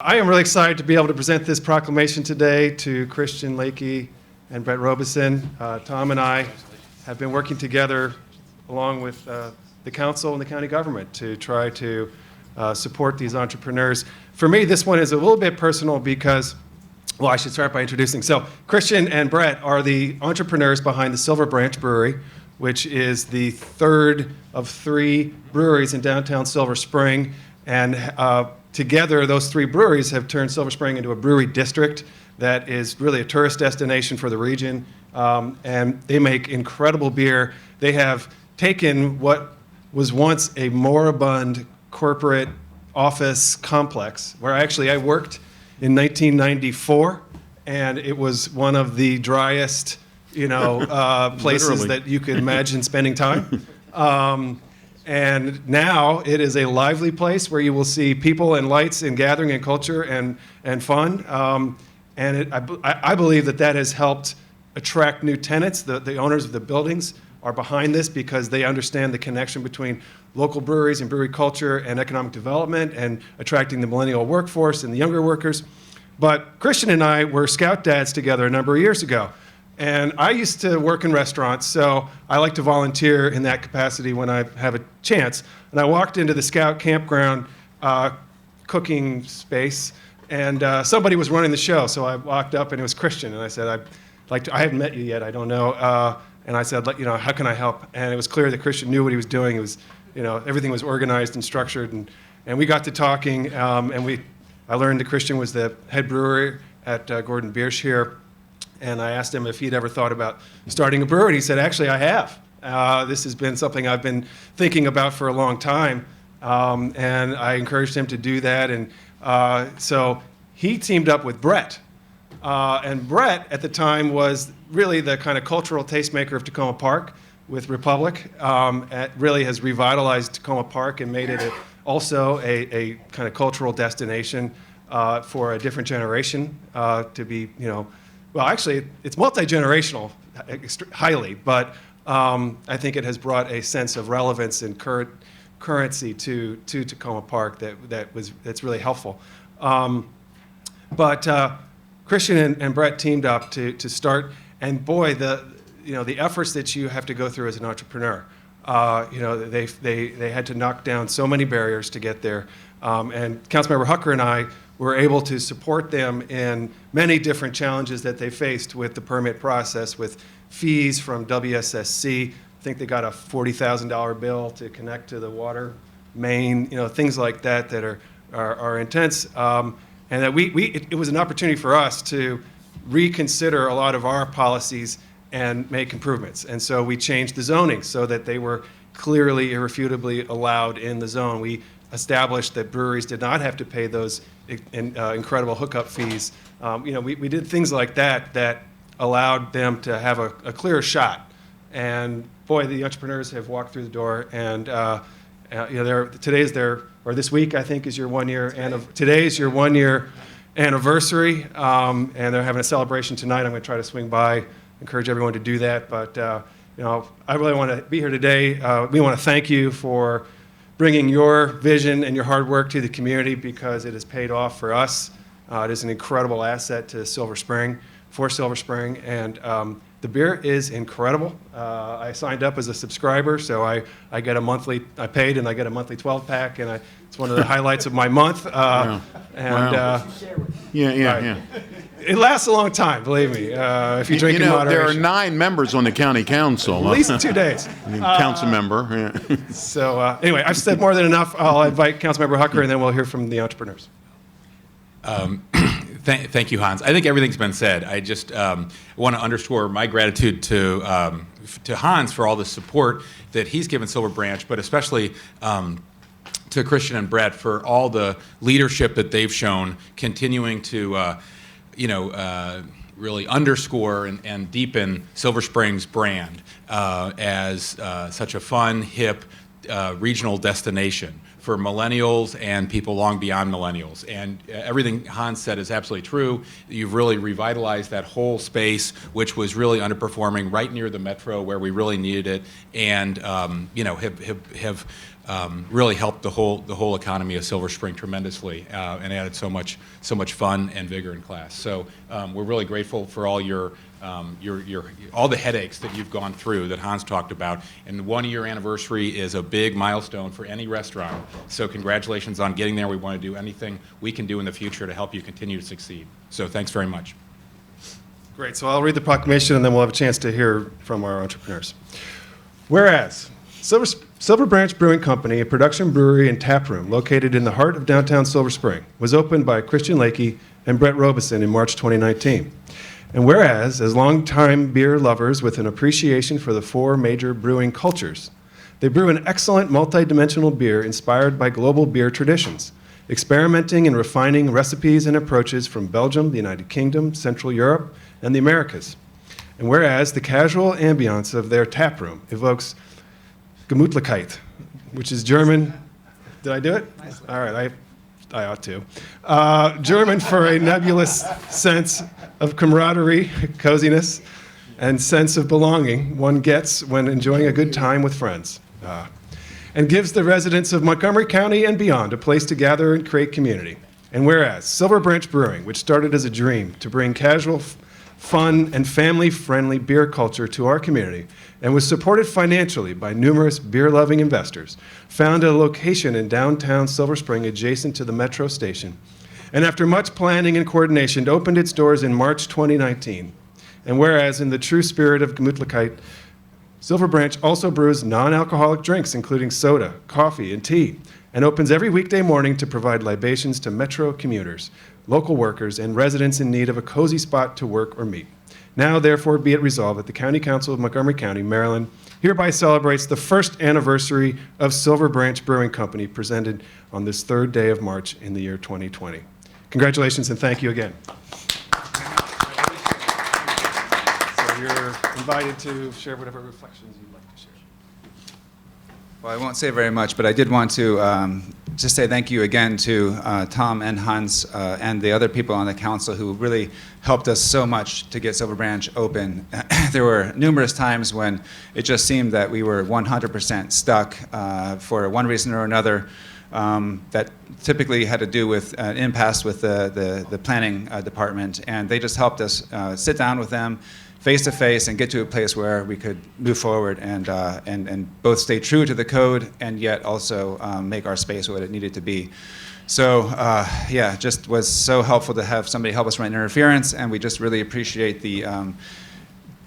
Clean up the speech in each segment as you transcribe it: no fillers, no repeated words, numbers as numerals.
I am really excited to be able to present this proclamation today to Christian, Layke, and Brett Robison. Tom and I have been working together along with the council and the county government to try to support these entrepreneurs. For me, this one is a little bit personal because, well, I should start by introducing. So Christian and Brett are the entrepreneurs behind the Silver Branch Brewery, which is the third of 3 breweries in downtown Silver Spring. And together, those 3 breweries have turned Silver Spring into a brewery district that is really a tourist destination for the region. And they make incredible beer. They have taken what was once a moribund corporate office complex, where I worked in 1994, and it was one of the driest, places that you could imagine spending time. And now it is a lively place where you will see people and lights and gathering and culture and fun. I believe that has helped attract new tenants. The owners of the buildings are behind this because they understand the connection between local breweries and brewery culture and economic development and attracting the millennial workforce and the younger workers. But Christian and I were scout dads together a number of years ago. And I used to work in restaurants, so I like to volunteer in that capacity when I have a chance. And I walked into the scout campground cooking space, and somebody was running the show. So I walked up, and it was Christian. And I said, I haven't met you yet, I don't know. And I said, how can I help? And it was clear that Christian knew what he was doing. It was, everything was organized and structured. And we got to talking, I learned that Christian was the head brewer at Gordon Biersch here. And I asked him if he'd ever thought about starting a brewery. He said, actually, I have. This has been something I've been thinking about for a long time. And I encouraged him to do that. And so he teamed up with Brett. And Brett, at the time, was really the kind of cultural tastemaker of Tacoma Park with Republic. It really has revitalized Tacoma Park and made it also a kind of cultural destination for a different generation to be, well, actually, it's multi-generational, highly, but I think it has brought a sense of relevance and currency to Tacoma Park that's really helpful. But Christian and Brett teamed up to start, and boy, the efforts that you have to go through as an entrepreneur. They had to knock down so many barriers to get there, and Councilmember Hucker and I were able to support them in many different challenges that they faced with the permit process, with fees from WSSC. I think they got a $40,000 bill to connect to the water main, things like that are intense. And that it was an opportunity for us to reconsider a lot of our policies and make improvements. And so we changed the zoning so that they were clearly, irrefutably allowed in the zone. We established that breweries did not have to pay those incredible hookup fees. We did things like that allowed them to have a clearer shot. And boy, the entrepreneurs have walked through the door. And this week I think is your 1 year. Today is your 1 year anniversary, and they're having a celebration tonight. I'm going to try to swing by, encourage everyone to do that. But I really want to be here today. We want to thank you for bringing your vision and your hard work to the community because it has paid off for us. It is an incredible asset to Silver Spring, and the beer is incredible. I signed up as a subscriber, so I get a monthly, I paid, and I get a monthly 12-pack, and it's one of the highlights of my month. Wow. Yeah. It lasts a long time, believe me, if you drink in moderation. There are 9 members on the county council. At least 2 days. Councilmember. Yeah. So anyway, I've said more than enough. I'll invite Councilmember Hucker, and then we'll hear from the entrepreneurs. Thank you, Hans. I think everything's been said. I just want to underscore my gratitude to Hans for all the support that he's given Silver Branch, but especially to Christian and Brett for all the leadership that they've shown, continuing to really underscore and deepen Silver Spring's brand as such a fun, hip regional destination for millennials and people long beyond millennials. And everything Hans said is absolutely true. You've really revitalized that whole space, which was really underperforming right near the metro where we really needed it, and have really helped the whole economy of Silver Spring tremendously, and added so much fun and vigor in class. So we're really grateful for all your all the headaches that you've gone through that Hans talked about. And the 1-year anniversary is a big milestone for any restaurant. So congratulations on getting there. We want to do anything we can do in the future to help you continue to succeed. So thanks very much. Great. So I'll read the proclamation, and then we'll have a chance to hear from our entrepreneurs. Whereas Silver Branch Brewing Company, a production brewery and tap room located in the heart of downtown Silver Spring, was opened by Christian Layke and Brett Robison in March 2019. And whereas, as longtime beer lovers with an appreciation for the 4 major brewing cultures, they brew an excellent multi-dimensional beer inspired by global beer traditions, experimenting and refining recipes and approaches from Belgium, the United Kingdom, Central Europe, and the Americas. And whereas the casual ambiance of their tap room evokes Gemütlichkeit, which is German. Did I do it? All right, I ought to. German for a nebulous sense of camaraderie, coziness, and sense of belonging one gets when enjoying a good time with friends. And gives the residents of Montgomery County and beyond a place to gather and create community. And whereas Silver Branch Brewing, which started as a dream to bring casual, fun, and family-friendly beer culture to our community, and was supported financially by numerous beer-loving investors, found a location in downtown Silver Spring adjacent to the metro station, and after much planning and coordination, opened its doors in March 2019. And whereas, in the true spirit of Gemütlichkeit, Silver Branch also brews non-alcoholic drinks, including soda, coffee, and tea, and opens every weekday morning to provide libations to metro commuters, local workers, and residents in need of a cozy spot to work or meet. Now, therefore, be it resolved that the County Council of Montgomery County, Maryland, hereby celebrates the first anniversary of Silver Branch Brewing Company, presented on this 3rd day of March in the year 2020. Congratulations and thank you again. So you're invited to share whatever reflections you'd like to share. Well, I won't say very much, but I did want to just say thank you again to Tom and Hans and the other people on the council who really helped us so much to get Silver Branch open. There were numerous times when it just seemed that we were 100% stuck for one reason or another. That typically had to do with an impasse with the planning department, and they just helped us sit down with them face to face and get to a place where we could move forward and both stay true to the code and yet also make our space what it needed to be. So yeah, just was so helpful to have somebody help us run interference, and we just really appreciate the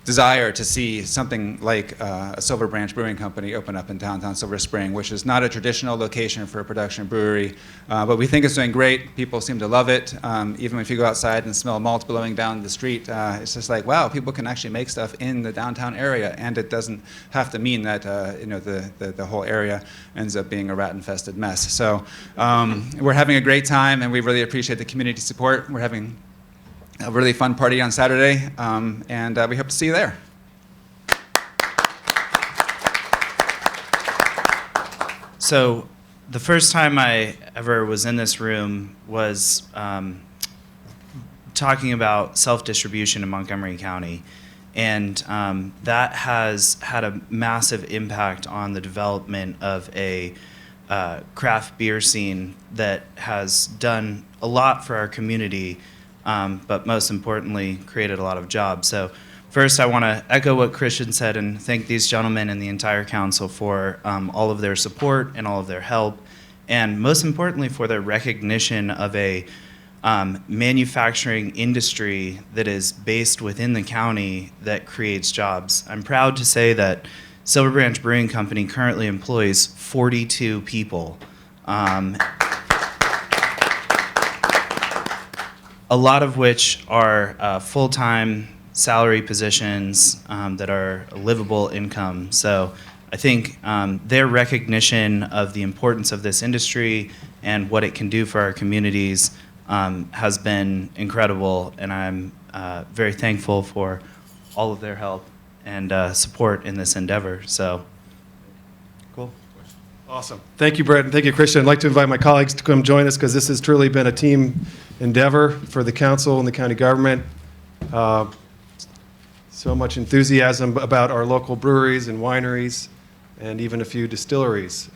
desire to see something like a Silver Branch Brewing Company open up in downtown Silver Spring, which is not a traditional location for a production brewery, but we think it's doing great. People seem to love it. Even if you go outside and smell malt blowing down the street, it's just like, wow, people can actually make stuff in the downtown area, and it doesn't have to mean that the whole area ends up being a rat-infested mess. So we're having a great time, and we really appreciate the community support. We're having a really fun party on Saturday, and we hope to see you there. So the first time I ever was in this room was talking about self-distribution in Montgomery County, and that has had a massive impact on the development of a craft beer scene that has done a lot for our community, but most importantly, created a lot of jobs. So first, I want to echo what Christian said and thank these gentlemen and the entire council for all of their support and all of their help, and most importantly, for their recognition of a manufacturing industry that is based within the county that creates jobs. I'm proud to say that Silver Branch Brewing Company currently employs 42 people. A lot of which are full-time salary positions that are a livable income. So I think their recognition of the importance of this industry and what it can do for our communities has been incredible, and I'm very thankful for all of their help and support in this endeavor. So, cool. Awesome. Thank you, Brett, and thank you, Christian. I'd like to invite my colleagues to come join us because this has truly been a team endeavor for the council and the county government. So much enthusiasm about our local breweries and wineries and even a few distilleries.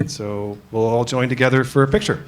So we'll all join together for a picture.